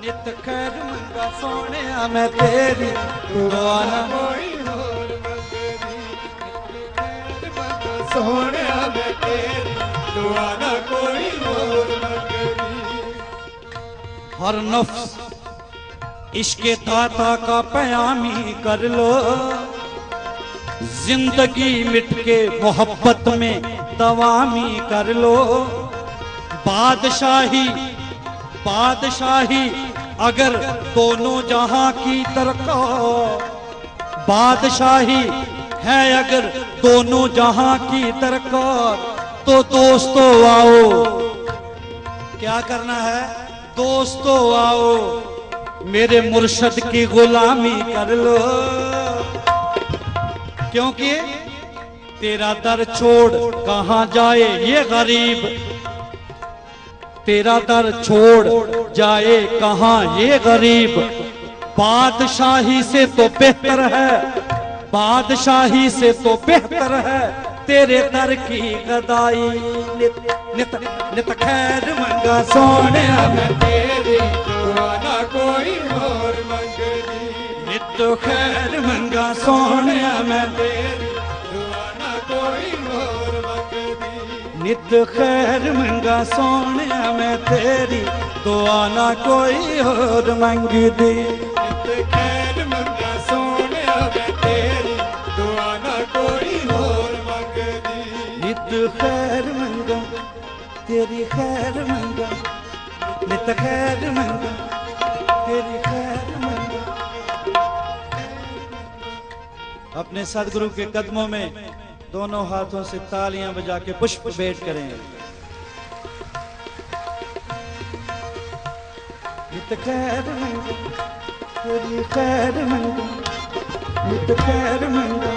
नित खैर मंगा सोने मैं तेरी दुआ ना कोई होर मंगदी, खैर मंगा सोने मैं तेरी दुआ ना कोई होर मंगदी। हर नफ्स इश्के ताता का पयामी कर लो, जिंदगी मिट के मोहब्बत में दवामी कर लो। बादशाही बादशाही अगर दोनों जहां की दरकार, बादशाही है अगर दोनों जहां की दरकार, तो दोस्तों आओ, क्या करना है दोस्तों आओ, मेरे मुर्शद की गुलामी कर लो। क्योंकि तेरा दर छोड़ कहां जाए ये गरीब, तेरा दर छोड़ जाए कहां ये गरीब। बादशाही से तो बेहतर है, बादशाही से तो बेहतर है तेरे दर की गदाई। नित नित नित खैर मंगा सोने मैं तेरी दुआ ना कोई होर मंगदी, नित खैर मंगा सोने मैं तेरी दुआ ना कोई होर मंगदी। नित खैर मंगा सोने मैं तेरी दुआ ना कोई और मंगदी। नित खैर मंगा सोने मैं तेरी दुआ ना कोई होर मंगदी। नित खैर मंगा तेरी खैर मंगा, नित खैर मंगा तेरी खैर मंगा। अपने सदगुरु के कदमों में दोनों हाथों से तालियां बजा के पुष्प भेंट करें। नित खैर मंगा तेरी खैर मंगा, नित खैर मंगा।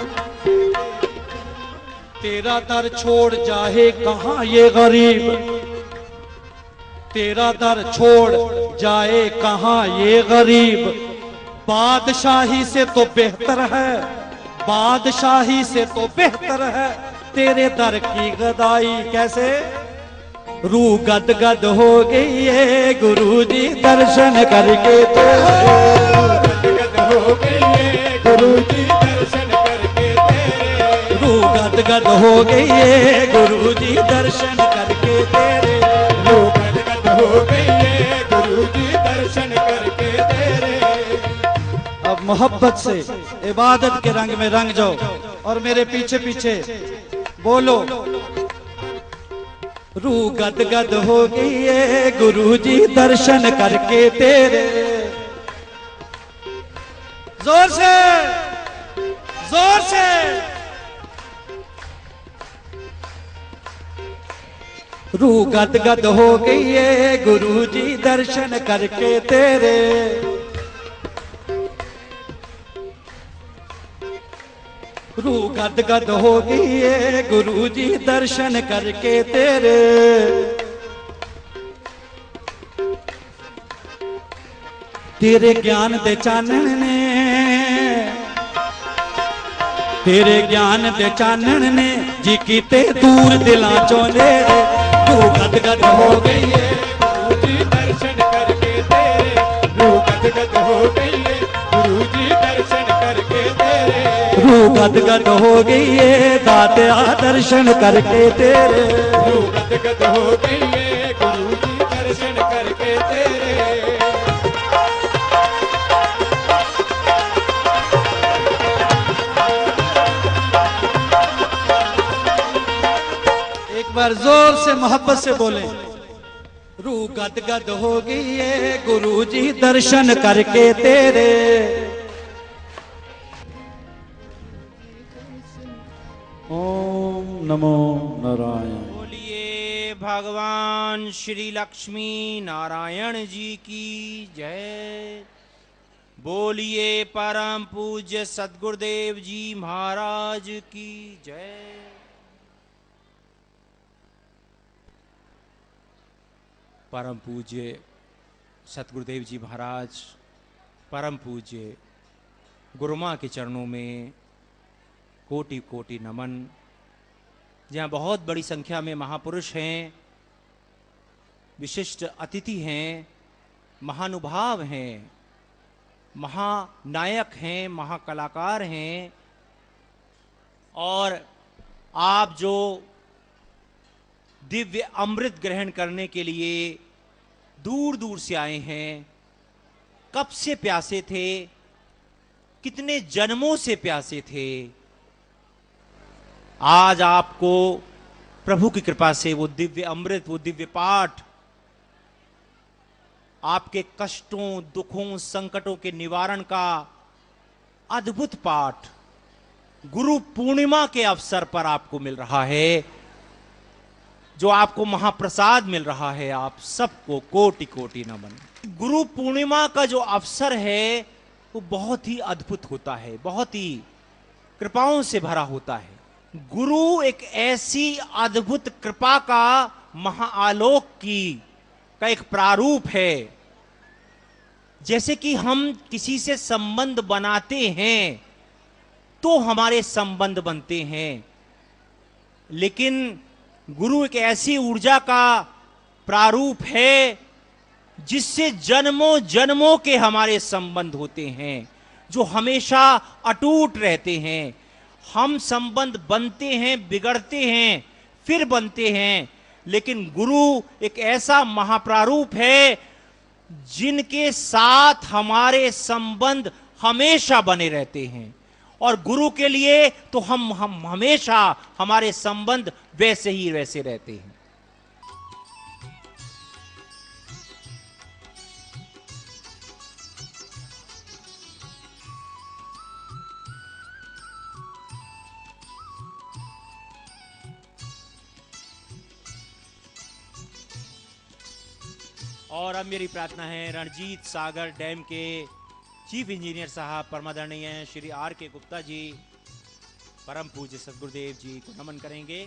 तेरा दर छोड़ जाए कहां ये गरीब, तेरा दर छोड़ जाए कहां ये गरीब। बादशाही से तो बेहतर है, बादशाही से तो बेहतर है तेरे दर की गदाई। कैसे रूह गद गद हो गई है गुरुजी दर्शन करके तेरे, गद हो गई है गुरुजी दर्शन करके तेरे, रूह गद गद हो गई है गुरुजी दर्शन करके तेरे। गद गद हो गई है गुरुजी दर्शन करके तेरे। अब मोहब्बत से इबादत के रंग में रंग जाओ और मेरे पीछे पीछे बोलो, रूह गद गद हो गई है गुरुजी दर्शन करके तेरे। जोर से जोर से रूह गद गद हो गई है गुरुजी दर्शन करके तेरे। रूह गद गद हो गई है गुरुजी दर्शन करके तेरे। तेरे ज्ञान दे चानन ने, तेरे ज्ञान दे चानन ने जी कीते दूर दिलां चों नेरे। रूह गद गद हो गई है गुरुजी दर्शन करके तेरे, रूह गद गद हो गई है गुरुजी दर्शन करके तेरे। रूह गद गद हो गई है दातिया दर्शन करके तेरे। रूह गद गद हो गई है गुरुजी दर्शन करके तेरे। एक बार जोर से मोहब्बत से बोलें, रूह गद गद हो गई है गुरुजी दर्शन करके तेरे। ओम नमो नारायण। बोलिए भगवान श्री लक्ष्मी नारायण जी की जय। बोलिए परम पूज्य सद्गुरुदेव जी महाराज की जय। परम पूज्य सतगुरुदेव जी महाराज, परम पूज्य गुरुमा के चरणों में कोटि कोटि नमन। जहाँ बहुत बड़ी संख्या में महापुरुष हैं, विशिष्ट अतिथि हैं, महानुभाव हैं, महानायक हैं, महाकलाकार हैं, और आप जो दिव्य अमृत ग्रहण करने के लिए दूर दूर से आए हैं, कब से प्यासे थे, कितने जन्मों से प्यासे थे, आज आपको प्रभु की कृपा से वो दिव्य अमृत, वो दिव्य पाठ, आपके कष्टों, दुखों, संकटों के निवारण का अद्भुत पाठ गुरु पूर्णिमा के अवसर पर आपको मिल रहा है, जो आपको महाप्रसाद मिल रहा है। आप सबको कोटि कोटि नमन। गुरु पूर्णिमा का जो अवसर है वो बहुत ही अद्भुत होता है, बहुत ही कृपाओं से भरा होता है। गुरु एक ऐसी अद्भुत कृपा का महाआलोक का एक प्रारूप है। जैसे कि हम किसी से संबंध बनाते हैं तो हमारे संबंध बनते हैं, लेकिन गुरु एक ऐसी ऊर्जा का प्रारूप है जिससे जन्मों जन्मों के हमारे संबंध होते हैं, जो हमेशा अटूट रहते हैं। हम संबंध बनते हैं, बिगड़ते हैं, फिर बनते हैं, लेकिन गुरु एक ऐसा महाप्रारूप है जिनके साथ हमारे संबंध हमेशा बने रहते हैं। और गुरु के लिए तो हम हमेशा हमारे संबंध वैसे ही वैसे रहते हैं। और अब मेरी प्रार्थना है रणजीत सागर डैम के चीफ इंजीनियर साहब परमादरणीय श्री आर के गुप्ता जी परम पूज्य सदगुरुदेव जी को नमन करेंगे।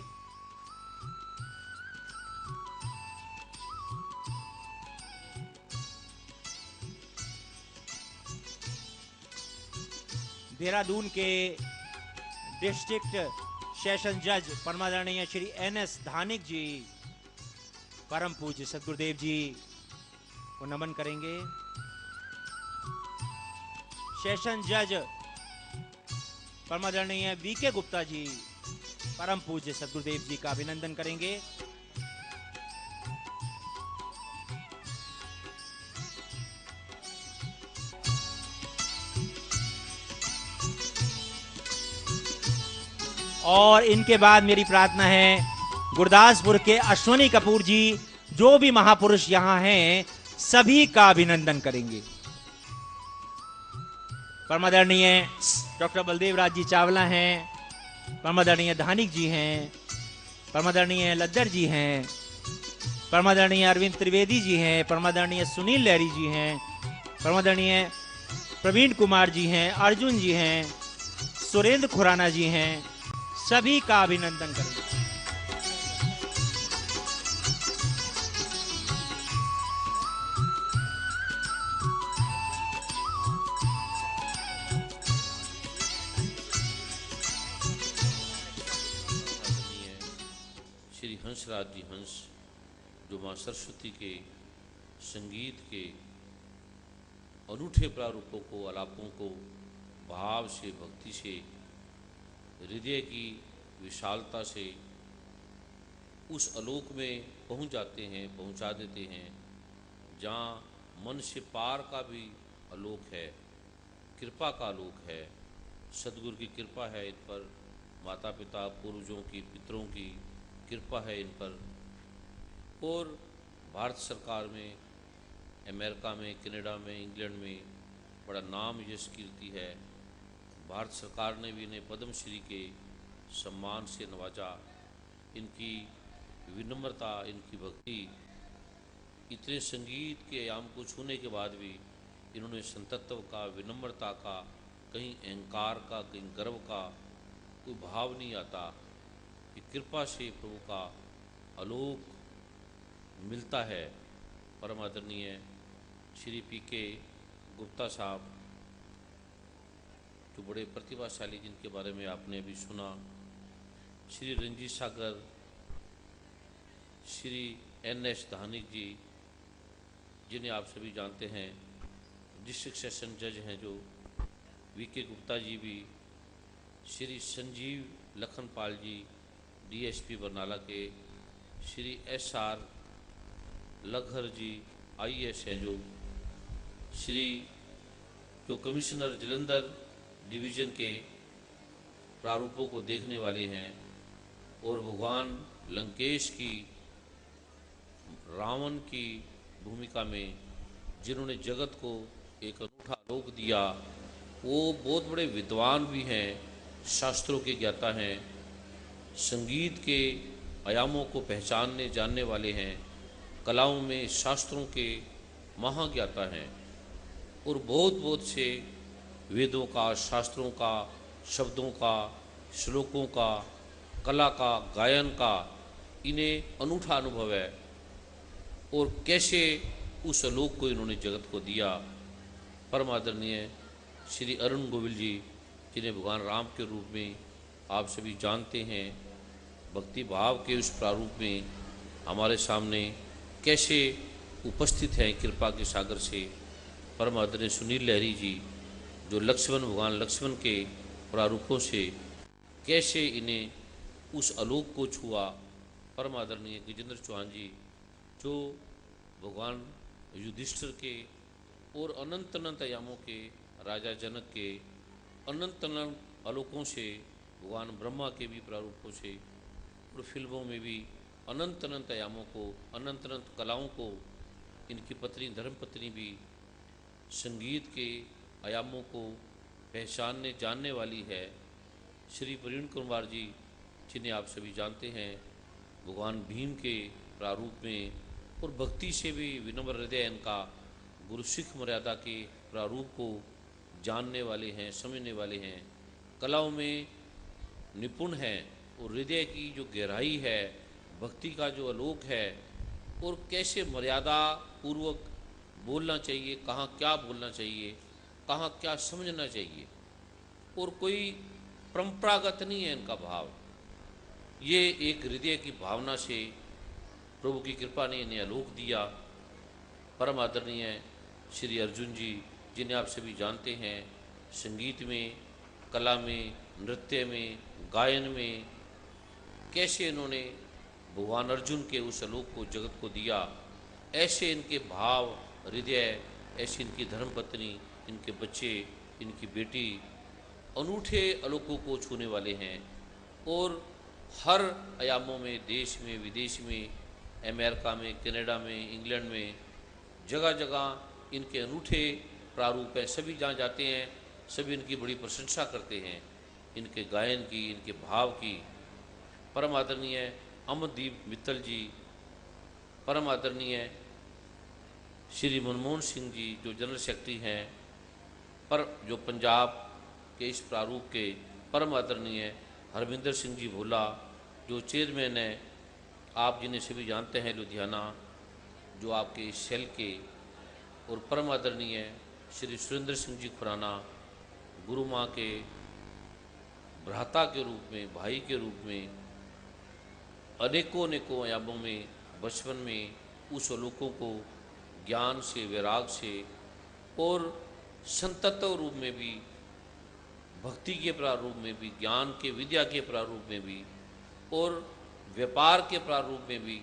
देहरादून के डिस्ट्रिक्ट सेशन जज परमादरणीय श्री NS धानिक जी परम पूज्य सदगुरुदेव जी को नमन करेंगे। सेशन जज परमादरणीय VK गुप्ता जी परम पूज्य सदगुरुदेव जी का अभिनंदन करेंगे। और इनके बाद मेरी प्रार्थना है गुरदासपुर के अश्वनी कपूर जी, जो भी महापुरुष यहां हैं सभी का अभिनंदन करेंगे। परमादरणीय डॉक्टर बलदेव राज जी चावला हैं, परमादरणीय धानिक जी हैं, परमादरणीय लद्दर जी हैं, परमादरणीय अरविंद त्रिवेदी जी हैं, परमादरणीय सुनील लहरी जी हैं, परमादरणीय प्रवीण कुमार जी हैं, अर्जुन जी हैं, सुरेंद्र खुराना जी हैं, सभी का अभिनंदन करेंगे। श्री हंसराज जी हंस, जो माँ सरस्वती के संगीत के अनूठे प्रारूपों को, आलापों को भाव से, भक्ति से, हृदय की विशालता से उस आलोक में पहुंच जाते हैं, पहुंचा देते हैं, जहाँ मन से पार का भी आलोक है, कृपा का आलोक है। सदगुरु की कृपा है इन पर, माता पिता पूर्वजों की, पितरों की कृपा है इन पर। और भारत सरकार में, अमेरिका में, कनाडा में, इंग्लैंड में बड़ा नाम यश कीर्ति है। भारत सरकार ने भी इन्हें पद्मश्री के सम्मान से नवाजा। इनकी विनम्रता, इनकी भक्ति, इतने संगीत के आयाम को छूने के बाद भी इन्होंने संतत्व का, विनम्रता का, कहीं अहंकार का, कहीं गर्व का कोई भाव नहीं आता। कि कृपा से प्रभु का आलोक मिलता है। परम आदरणीय श्री PK गुप्ता साहब, जो बड़े प्रतिभाशाली, जिनके बारे में आपने अभी सुना, श्री रणजीत सागर, श्री NS धानिक जी, जिन्हें आप सभी जानते हैं, डिस्ट्रिक्ट सेशन जज हैं जो वीके गुप्ता जी भी, श्री संजीव लखनपाल जी डीएसपी बरनाला के, श्री SR लखर जी IAS हैं जो कमिश्नर जलंधर डिवीज़न के प्रारूपों को देखने वाले हैं, और भगवान लंकेश की रावण की भूमिका में जिन्होंने जगत को एक अनूठा आलोक दिया, वो बहुत बड़े विद्वान भी हैं, शास्त्रों के ज्ञाता हैं, संगीत के आयामों को पहचानने जानने वाले हैं, कलाओं में शास्त्रों के महाज्ञाता हैं, और बहुत से वेदों का, शास्त्रों का, शब्दों का, श्लोकों का, कला का, गायन का इन्हें अनूठा अनुभव है, और कैसे उस आलोक को इन्होंने जगत को दिया। परम आदरणीय श्री अरुण गोविल जी, जिन्हें भगवान राम के रूप में आप सभी जानते हैं, भक्ति भाव के उस प्रारूप में हमारे सामने कैसे उपस्थित हैं कृपा के सागर से। परम आदरणीय सुनील लहरी जी, जो लक्ष्मण, भगवान लक्ष्मण के प्रारूपों से कैसे इन्हें उस आलोक को छुआ। परम आदरणीय गजेंद्र चौहान जी, जो भगवान युधिष्ठिर के और अनंत अनंत आयामों के राजा जनक के अनंत अनंत आलोकों से, भगवान ब्रह्मा के भी प्रारूपों से, और फिल्मों में भी अनंत अनंत आयामों को, अनंत अनंत कलाओं को, इनकी पत्नी धर्मपत्नी भी संगीत के आयामों को पहचानने जानने वाली है। श्री प्रवीण कुमार जी, जिन्हें आप सभी जानते हैं, भगवान भीम के प्रारूप में और भक्ति से भी विनम्र हृदय इनका, गुरु सिख मर्यादा के प्रारूप को जानने वाले हैं, समझने वाले हैं, कलाओं में निपुण हैं, और हृदय की जो गहराई है, भक्ति का जो आलोक है, और कैसे मर्यादा पूर्वक बोलना चाहिए, कहाँ क्या बोलना चाहिए, कहाँ क्या समझना चाहिए, और कोई परंपरागत नहीं है इनका भाव। ये एक हृदय की भावना से प्रभु की कृपा ने इन्हें आलोक दिया। परम आदरणीय श्री अर्जुन जी, जिन्हें आप सभी जानते हैं, संगीत में, कला में, नृत्य में, गायन में कैसे इन्होंने भगवान अर्जुन के उस आलोक को जगत को दिया। ऐसे इनके भाव, हृदय, ऐसी इनकी धर्मपत्नी, इनके बच्चे, इनकी बेटी अनूठे आलोकों को छूने वाले हैं, और हर आयामों में, देश में, विदेश में, अमेरिका में, कनाडा में, इंग्लैंड में, जगह जगह इनके अनूठे प्रारूप हैं। सभी जहाँ जाते हैं, सभी इनकी बड़ी प्रशंसा करते हैं, इनके गायन की, इनके भाव की। परम आदरणीय अमरदीप मित्तल जी, परम आदरणीय श्री मनमोहन सिंह जी, जो जनरल सेक्रेटरी हैं, पर जो पंजाब के इस प्रारूप के, परम आदरणीय हरविंदर सिंह जी भोला, जो चेयरमैन हैं, आप जिन्हें सभी जानते हैं, लुधियाना, जो आपके सेल के, और परम आदरणीय श्री सुरेंद्र सिंह जी खुराना, गुरु माँ के भ्राता के रूप में, भाई के रूप में, अनेकों अनेकों आयामों में, बचपन में उस आलोकों को ज्ञान से, वैराग से, और संतत्व रूप में भी, भक्ति के प्रारूप में भी, ज्ञान के, विद्या के प्रारूप में भी, और व्यापार के प्रारूप में भी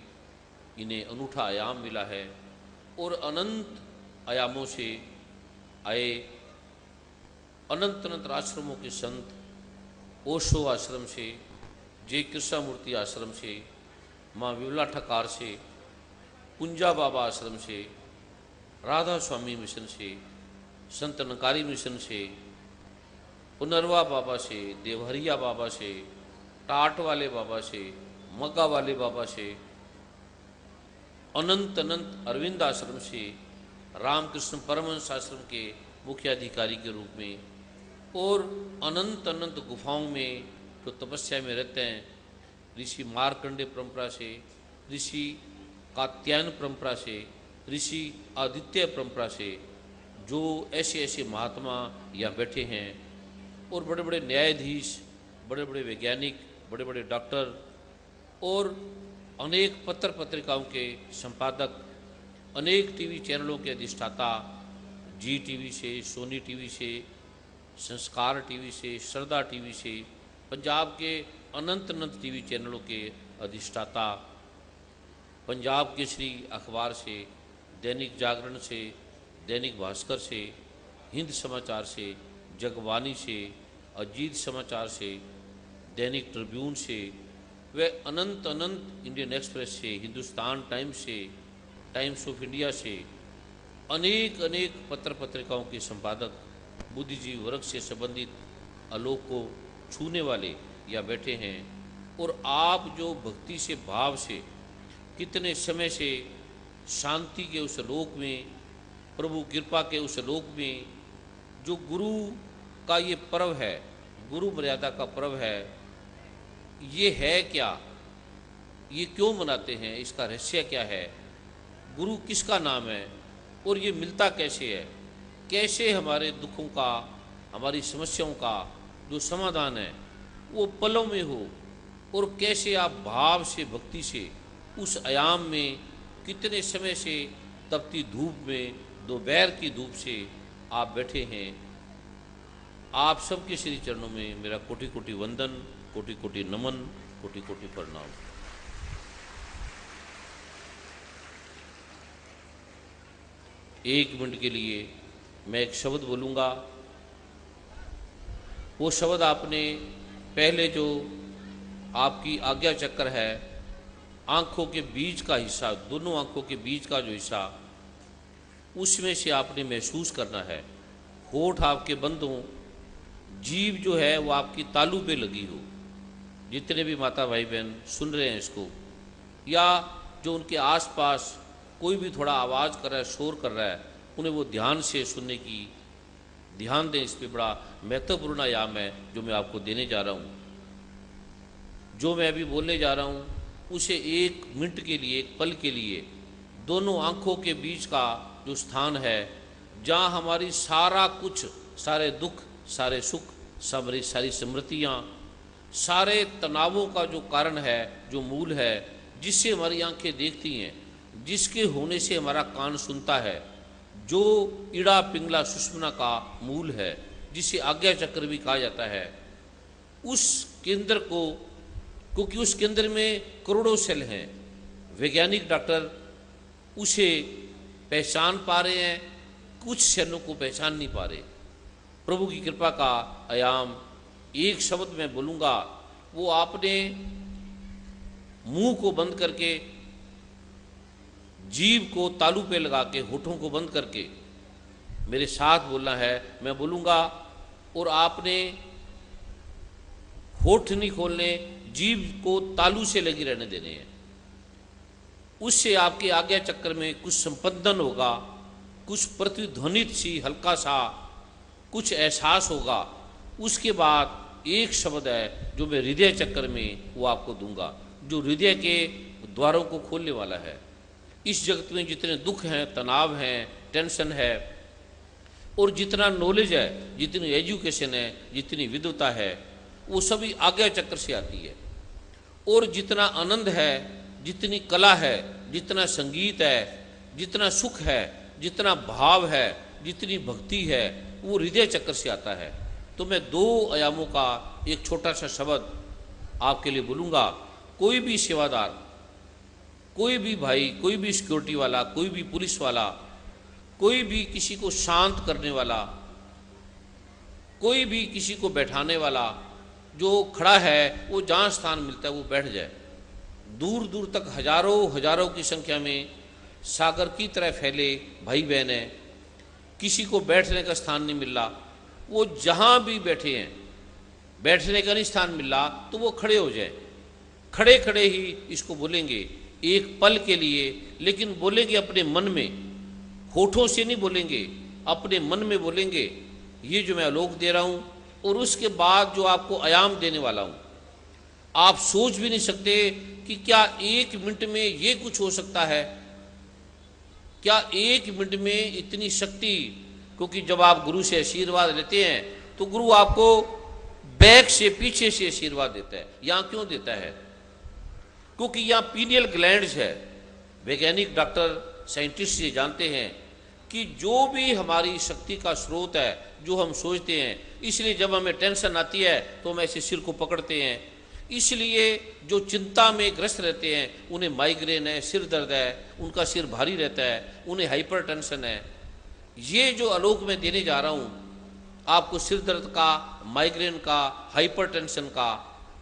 इन्हें अनूठा आयाम मिला है। और अनंत आयामों से आए अनंत अनंत आश्रमों के संत, ओशो आश्रम से, जय कृष्णामूर्ति आश्रम से, माँ विमला ठकार से, कुंजा बाबा आश्रम से, राधा स्वामी मिशन से, संत नकारी मिशन से, पुनरवा बाबा से, देवहरिया बाबा से, टाट वाले बाबा से, मग्गा वाले बाबा से, अनंत अनंत अरविंद आश्रम से, रामकृष्ण परमहंस आश्रम के मुख्य अधिकारी के रूप में, और अनंत अनंत गुफाओं में जो तपस्या में रहते हैं, ऋषि मार्कंडे परंपरा से, ऋषि कात्यायन परंपरा से, ऋषि आदित्य परंपरा से, जो ऐसे ऐसे महात्मा यहाँ बैठे हैं, और बड़े बड़े न्यायाधीश, बड़े बड़े वैज्ञानिक, बड़े बड़े डॉक्टर, और अनेक पत्र पत्रिकाओं के संपादक, अनेक टीवी चैनलों के अधिष्ठाता, जी टीवी से, सोनी टीवी से, संस्कार टीवी से, श्रद्धा टीवी से, पंजाब के अनंत अनंत टीवी चैनलों के अधिष्ठाता, पंजाब केसरी अखबार से, दैनिक जागरण से, दैनिक भास्कर से, हिंद समाचार से, जगबानी से, अजीत समाचार से, दैनिक ट्रिब्यून से, वे अनंत अनंत इंडियन एक्सप्रेस से, हिंदुस्तान टाइम्स से, टाइम्स ऑफ इंडिया से, अनेक अनेक पत्र पत्रिकाओं के संपादक, बुद्धिजीवी वर्ग से संबंधित आलोक को छूने वाले या बैठे हैं। और आप जो भक्ति से, भाव से, कितने समय से शांति के उस लोक में, प्रभु कृपा के उस लोक में, जो गुरु का ये पर्व है, गुरु मर्यादा का पर्व है, ये है क्या, ये क्यों मनाते हैं, इसका रहस्य क्या है, गुरु किसका नाम है और ये मिलता कैसे है, कैसे हमारे दुखों का, हमारी समस्याओं का जो समाधान है वो पलों में हो, और कैसे आप भाव से, भक्ति से उस आयाम में कितने समय से तपती धूप में, दोपहर की धूप से आप बैठे हैं। आप सबके श्री चरणों में मेरा कोटि कोटि वंदन, कोटि कोटि नमन, कोटि कोटि प्रणाम। एक मिनट के लिए मैं एक शब्द बोलूँगा। वो शब्द आपने पहले जो आपकी आज्ञा चक्र है, आँखों के बीच का हिस्सा, दोनों आँखों के बीच का जो हिस्सा, उसमें से आपने महसूस करना है। होठ आपके बंद हों, जीभ जो है वो आपकी तालू पे लगी हो। जितने भी माता भाई बहन सुन रहे हैं इसको, या जो उनके आसपास कोई भी थोड़ा आवाज़ कर रहा है, शोर कर रहा है, उन्हें वो ध्यान से सुनने की ध्यान दें। इस पे बड़ा महत्वपूर्ण आयाम है जो मैं आपको देने जा रहा हूँ। जो मैं अभी बोलने जा रहा हूँ उसे एक मिनट के लिए, एक पल के लिए, दोनों आँखों के बीच का जो स्थान है, जहाँ हमारी सारा कुछ, सारे दुख, सारे सुख, सारी स्मृतियाँ, सारे तनावों का जो कारण है, जो मूल है, जिससे हमारी आंखें देखती हैं, जिसके होने से हमारा कान सुनता है, जो इड़ा पिंगला सुषुम्ना का मूल है, जिसे आज्ञा चक्र भी कहा जाता है, उस केंद्र को, क्योंकि उस केंद्र में करोड़ों सेल हैं, वैज्ञानिक डॉक्टर उसे पहचान पा रहे हैं, कुछ सेलों को पहचान नहीं पा रहे। प्रभु की कृपा का आयाम, एक शब्द मैं बोलूँगा, वो आपने मुंह को बंद करके, जीभ को तालू पे लगा के, होठों को बंद करके मेरे साथ बोलना है। मैं बोलूँगा और आपने होठ नहीं खोलने, जीभ को तालू से लगी रहने देने हैं। उससे आपके आज्ञा चक्र में कुछ संपंदन होगा, कुछ प्रतिध्वनित सी हल्का सा कुछ एहसास होगा। उसके बाद एक शब्द है जो मैं हृदय चक्र में वो आपको दूंगा, जो हृदय के द्वारों को खोलने वाला है। इस जगत में जितने दुख हैं, तनाव हैं, टेंशन है, और जितना नॉलेज है, जितनी एजुकेशन है, जितनी विद्वता है, वो सभी आज्ञा चक्र से आती है। और जितना आनंद है, जितनी कला है, जितना संगीत है, जितना सुख है, जितना भाव है, जितनी भक्ति है, वो हृदय चक्र से आता है। तो मैं दो आयामों का एक छोटा सा शब्द आपके लिए बोलूँगा। कोई भी सेवादार, कोई भी भाई, कोई भी सिक्योरिटी वाला, कोई भी पुलिस वाला, कोई भी किसी को शांत करने वाला, कोई भी किसी को बैठाने वाला, जो खड़ा है वो जहाँ स्थान मिलता है वो बैठ जाए। दूर दूर तक हजारों हजारों की संख्या में सागर की तरह फैले भाई बहन हैं, किसी को बैठने का स्थान नहीं मिल रहा, वो जहाँ भी बैठे हैं, बैठने का नहीं स्थान मिल रहा तो वो खड़े हो जाए। खड़े खड़े ही इसको बोलेंगे एक पल के लिए, लेकिन बोलेंगे अपने मन में, होठों से नहीं बोलेंगे, अपने मन में बोलेंगे। ये जो मैं आलोक दे रहा हूँ, और उसके बाद जो आपको आयाम देने वाला हूँ, आप सोच भी नहीं सकते कि क्या एक मिनट में ये कुछ हो सकता है, क्या एक मिनट में इतनी शक्ति। क्योंकि जब आप गुरु से आशीर्वाद लेते हैं तो गुरु आपको बैक से, पीछे से आशीर्वाद देता है। यहाँ क्यों देता है? क्योंकि यहाँ पीनियल ग्लैंड्स है। वैज्ञानिक डॉक्टर साइंटिस्ट ये जानते हैं कि जो भी हमारी शक्ति का स्रोत है, जो हम सोचते हैं, इसलिए जब हमें टेंशन आती है तो हम ऐसे सिर को पकड़ते हैं। इसलिए जो चिंता में ग्रस्त रहते हैं उन्हें माइग्रेन है, सिर दर्द है, उनका सिर भारी रहता है, उन्हें हाइपरटेंशन है। ये जो आलोक में देने जा रहा हूँ आपको, सिर दर्द का, माइग्रेन का, हाइपरटेंशन का,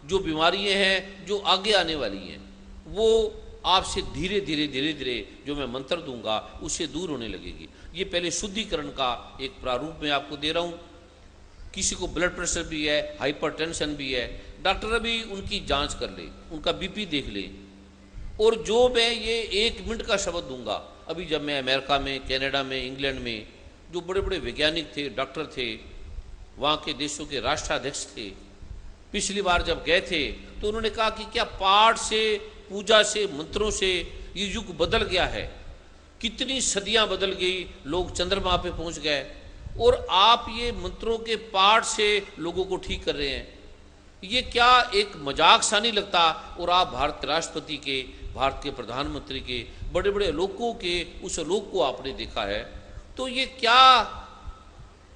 जो बीमारियाँ हैं जो आगे आने वाली हैं, वो आपसे धीरे धीरे धीरे धीरे जो मैं मंत्र दूंगा उससे दूर होने लगेगी। ये पहले शुद्धिकरण का एक प्रारूप मैं आपको दे रहा हूँ। किसी को ब्लड प्रेशर भी है, हाइपरटेंशन भी है, डॉक्टर अभी उनकी जांच कर ले, उनका बीपी देख ले। और जो मैं ये 1 मिनट का शब्द दूंगा, अभी जब मैं अमेरिका में, कनाडा में, इंग्लैंड में, जो बड़े बड़े वैज्ञानिक थे, डॉक्टर थे, वहाँ के देशों के राष्ट्राध्यक्ष थे, पिछली बार जब गए थे तो उन्होंने कहा कि क्या पाठ से, पूजा से, मंत्रों से ये युग बदल गया है। कितनी सदियां बदल गई, लोग चंद्रमा पे पहुंच गए, और आप ये मंत्रों के पाठ से लोगों को ठीक कर रहे हैं। ये क्या एक मजाक सा नहीं लगता? और आप भारत के राष्ट्रपति के, भारत के प्रधानमंत्री के, बड़े बड़े लोगों के उस लोक को आपने देखा है, तो ये क्या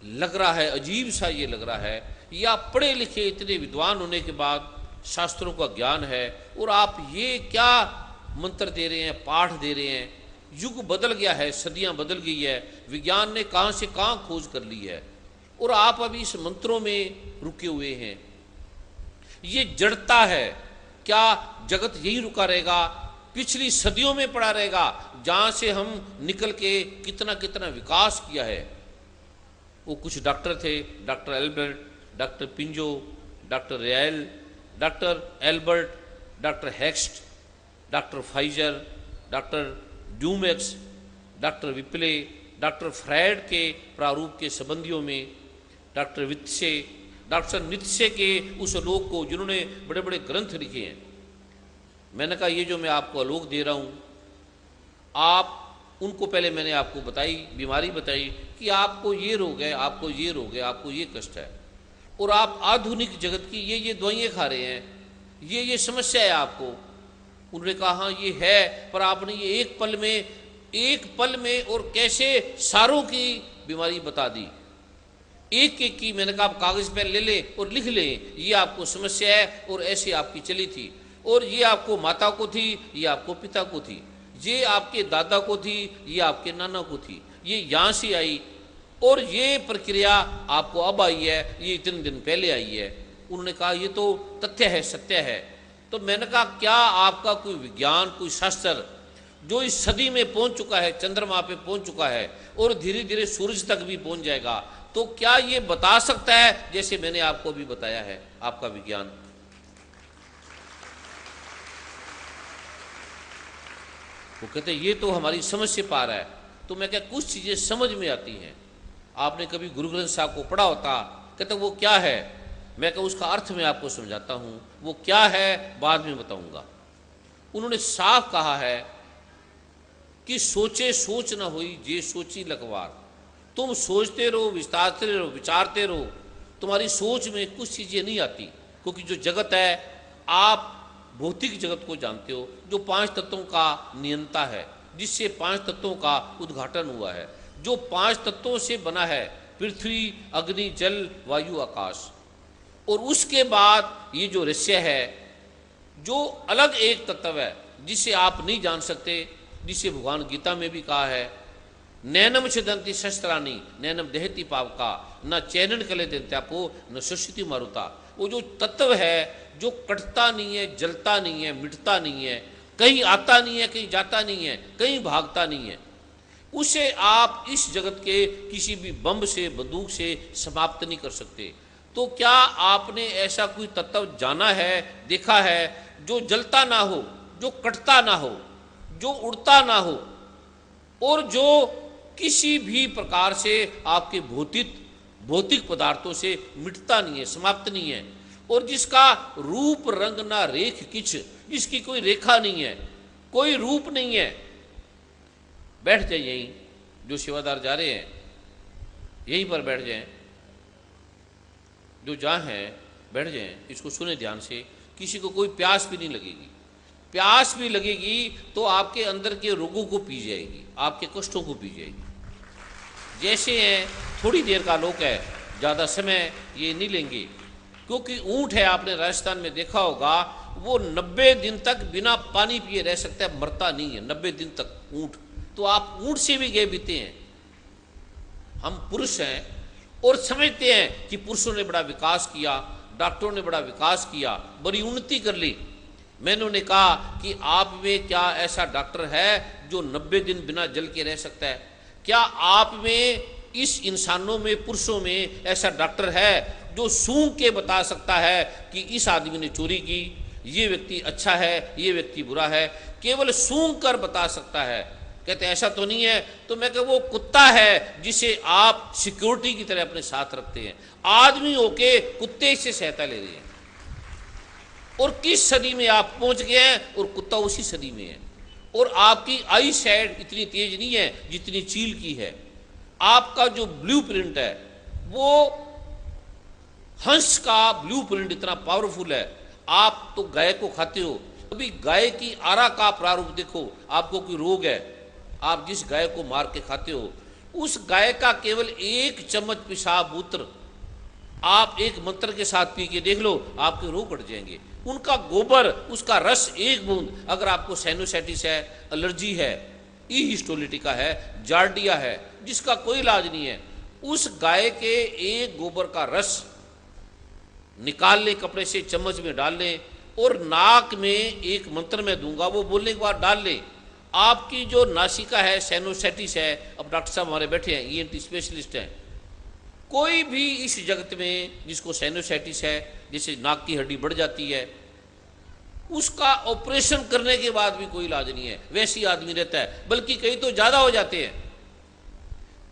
लग रहा है? अजीब सा ये लग रहा है। या पढ़े लिखे इतने विद्वान होने के बाद, शास्त्रों का ज्ञान है, और आप ये क्या मंत्र दे रहे हैं, पाठ दे रहे हैं? युग बदल गया है, सदियां बदल गई है, विज्ञान ने कहां से कहां खोज कर ली है, और आप अभी इस मंत्रों में रुके हुए हैं। ये जड़ता है। क्या जगत यही रुका रहेगा? पिछली सदियों में पड़ा रहेगा, जहां से हम निकल के कितना कितना विकास किया है। वो कुछ डॉक्टर थे, डॉक्टर एल्बर्ट, डॉक्टर पिंजो, डॉक्टर रेयल, doctor Albert, doctor Hoechst, doctor Pfizer, doctor Dumex, doctor Whipple, doctor Freud के प्रारूप के संबंधियों में, डॉक्टर वित्से, डॉक्टर नित्से के उस आलोक को जिन्होंने बड़े बड़े ग्रंथ लिखे हैं। मैंने कहा ये जो मैं आपको आलोक दे रहा हूँ, आप उनको पहले मैंने आपको बताई, बीमारी बताई कि आपको ये रोग है, आपको ये रोग है, आपको ये कष्ट है, और आप आधुनिक जगत की ये दवाइयाँ खा रहे हैं, ये समस्या है आपको। उन्होंने कहा हाँ ये है, पर आपने ये एक पल में और कैसे सारों की बीमारी बता दी, एक एक की। मैंने कहा आप कागज पेन ले लें और लिख लें, ये आपको समस्या है और ऐसे आपकी चली थी, और ये आपको माता को थी, ये आपको पिता को थी, ये आपके दादा को थी, ये आपके नाना को थी, ये यहाँ से आई, और ये प्रक्रिया आपको अब आई है, ये इतने दिन पहले आई है। उन्होंने कहा ये तो तथ्य है, सत्य है। तो मैंने कहा क्या आपका कोई विज्ञान, कोई शास्त्र जो इस सदी में पहुंच चुका है, चंद्रमा पे पहुंच चुका है और धीरे धीरे सूरज तक भी पहुंच जाएगा, तो क्या ये बता सकता है जैसे मैंने आपको भी बताया है आपका विज्ञान? वो कहते ये तो हमारी समझ से पार है। तो मैं क्या, कुछ चीजें समझ में आती हैं। आपने कभी गुरु ग्रंथ साहब को पढ़ा होता? कहते वो क्या है? मैं क्या उसका अर्थ मैं आपको समझाता हूँ, वो क्या है बाद में बताऊंगा। उन्होंने साफ कहा है कि सोचे सोच न हुई जे सोची लखवार। तुम सोचते रहो, विस्तारते रहो, विचारते रहो, तुम्हारी सोच में कुछ चीज़ें नहीं आती, क्योंकि जो जगत है, आप भौतिक जगत को जानते हो, जो 5 तत्वों का नियंता है, जिससे 5 तत्वों का उद्घाटन हुआ है, जो 5 तत्वों से बना है, पृथ्वी, अग्नि, जल, वायु, आकाश। और उसके बाद ये जो रहस्य है, जो अलग एक तत्व है जिसे आप नहीं जान सकते, जिसे भगवान गीता में भी कहा है, नैनम छिदंती शस्त्राणी नैनम देहती पावका न चैनन कले दंत्यापो न सुश्रुति मारुता। वो जो तत्व है जो कटता नहीं है, जलता नहीं है, मिटता नहीं है, कहीं आता नहीं है, कहीं जाता नहीं है, कहीं भागता नहीं है, उसे आप इस जगत के किसी भी बम से, बंदूक से समाप्त नहीं कर सकते। तो क्या आपने ऐसा कोई तत्व जाना है, देखा है, जो जलता ना हो, जो कटता ना हो, जो उड़ता ना हो, और जो किसी भी प्रकार से आपके भौतिक पदार्थों से मिटता नहीं है, समाप्त नहीं है, और जिसका रूप रंग ना रेख किछ, जिसकी कोई रेखा नहीं है, कोई रूप नहीं है? बैठ जाए यहीं, जो सेवादार जा रहे हैं यहीं पर बैठ जाएं, जो जहाँ हैं बैठ जाएं, इसको सुने ध्यान से, किसी को कोई प्यास भी नहीं लगेगी। प्यास भी लगेगी तो आपके अंदर के रोगों को पी जाएगी, आपके कष्टों को पी जाएगी। जैसे हैं थोड़ी देर का लोक है, ज़्यादा समय ये नहीं लेंगे, क्योंकि ऊँट है, आपने राजस्थान में देखा होगा, वो 90 दिन तक बिना पानी पिए रह सकता है, मरता नहीं है 90 दिन तक ऊँट। तो आप ऊँट से भी गए बीते हैं। हम पुरुष हैं और समझते हैं कि पुरुषों ने बड़ा विकास किया, डॉक्टरों ने बड़ा विकास किया, बड़ी उन्नति कर ली। मैंने उन्हें कहा कि आप में क्या ऐसा डॉक्टर है जो 90 दिन बिना जल के रह सकता है? क्या आप में, इस इंसानों में, पुरुषों में ऐसा डॉक्टर है जो सूंघ के बता सकता है कि इस आदमी ने चोरी की, ये व्यक्ति अच्छा है, ये व्यक्ति बुरा है? केवल सूंघ कर बता सकता है। कहते ऐसा तो नहीं है। तो मैं कह वो कुत्ता है जिसे आप सिक्योरिटी की तरह अपने साथ रखते हैं, आदमी होके कुत्ते से सहायता ले रहे हैं। और किस सदी में आप पहुंच गए हैं और कुत्ता उसी सदी में है। और आपकी आई साइड इतनी तेज नहीं है जितनी चील की है। आपका जो ब्लूप्रिंट है वो हंस का ब्लूप्रिंट इतना पावरफुल है। आप तो गाय को खाते हो, अभी गाय की आरा का प्रारूप देखो, आपको कोई रोग है, आप जिस गाय को मार के खाते हो, उस गाय का केवल 1 चम्मच पेशाब मूत्र आप एक मंत्र के साथ पी के देख लो, आपके रोग कट जाएंगे। उनका गोबर, उसका रस 1 बूंद, अगर आपको साइनोसाइटिस है, एलर्जी है, ई हिस्टोलिटिका है, जार्डिया है, जिसका कोई इलाज नहीं है, उस गाय के 1 गोबर का रस निकाल लें, कपड़े से चम्मच में डाल लें और नाक में एक मंत्र में दूंगा, वो बोलने के बाद डाल लें। आपकी जो नासिका है, साइनोसाइटिस है, अब डॉक्टर साहब हमारे बैठे हैं, ईएनटी स्पेशलिस्ट हैं, कोई भी इस जगत में जिसको साइनोसाइटिस है, जैसे नाक की हड्डी बढ़ जाती है, उसका ऑपरेशन करने के बाद भी कोई इलाज नहीं है, वैसे ही आदमी रहता है। बल्कि कई तो ज़्यादा हो जाते हैं,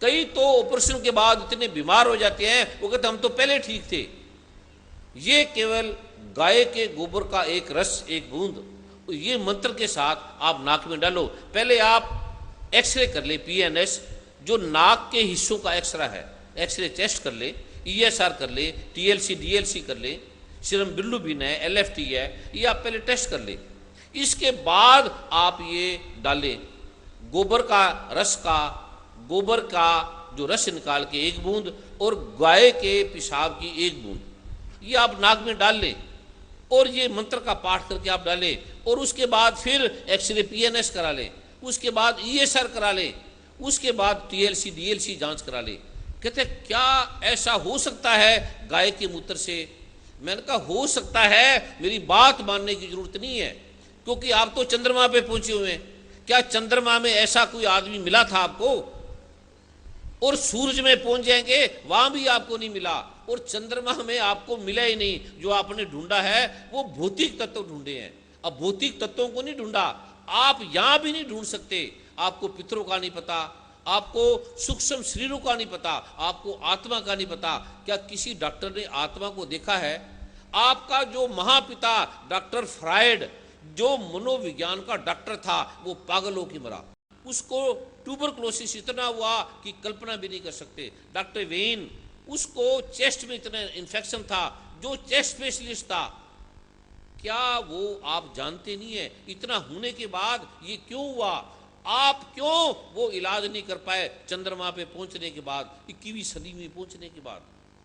कई तो ऑपरेशन के बाद इतने बीमार हो जाते हैं, वो कहते हम तो पहले ठीक थे। ये केवल गाय के गोबर का 1 रस, 1 बूंद, ये मंत्र के साथ आप नाक में डालो। पहले आप एक्सरे कर ले, PNS जो नाक के हिस्सों का एक्सरे है, एक्सरे टेस्ट कर ले, ESR कर ले, TLC DLC कर ले, सीरम बिल्रुबिन है, LFT है, ये आप पहले टेस्ट कर ले। इसके बाद आप ये डालें गोबर का रस का, गोबर का जो रस निकाल के 1 बूंद और गाय के पेशाब की 1 बूंद, ये आप नाक में डाल लें और ये मंत्र का पाठ करके आप डालें। और उसके बाद फिर एक्सरे PNS करा लें, उसके बाद ESR करा लें, उसके बाद TLC DLC जांच करा लें। कहते क्या ऐसा हो सकता है गाय के मूत्र से? मैंने कहा हो सकता है, मेरी बात मानने की जरूरत नहीं है, क्योंकि आप तो चंद्रमा पे पहुंचे हुए हैं। क्या चंद्रमा में ऐसा कोई आदमी मिला था आपको? और सूरज में पहुंच जाएंगे, वहां भी आपको नहीं मिला। और चंद्रमा में आपको मिला ही नहीं, जो आपने ढूंढा है वो भौतिक तत्व ढूंढे हैं। अब भौतिक तत्वों को नहीं ढूंढा, आप यहां भी नहीं ढूंढ सकते। आपको पितरों का नहीं पता, आपको सूक्ष्म शरीरों का नहीं पता, आपको आत्मा का नहीं पता। क्या किसी डॉक्टर ने आत्मा को देखा है? आपका जो महापिता डॉक्टर फ्रायड, जो मनोविज्ञान का डॉक्टर था, वो पागल होकर मरा। उसको ट्यूबरक्लोसिस इतना हुआ कि कल्पना भी नहीं कर सकते। डॉक्टर वेन, उसको चेस्ट में इतना इन्फेक्शन था, जो चेस्ट स्पेशलिस्ट था। क्या वो आप जानते नहीं है? इतना होने के बाद ये क्यों हुआ? आप क्यों वो इलाज नहीं कर पाए चंद्रमा पे पहुंचने के बाद, 21वीं सदी में पहुंचने के बाद?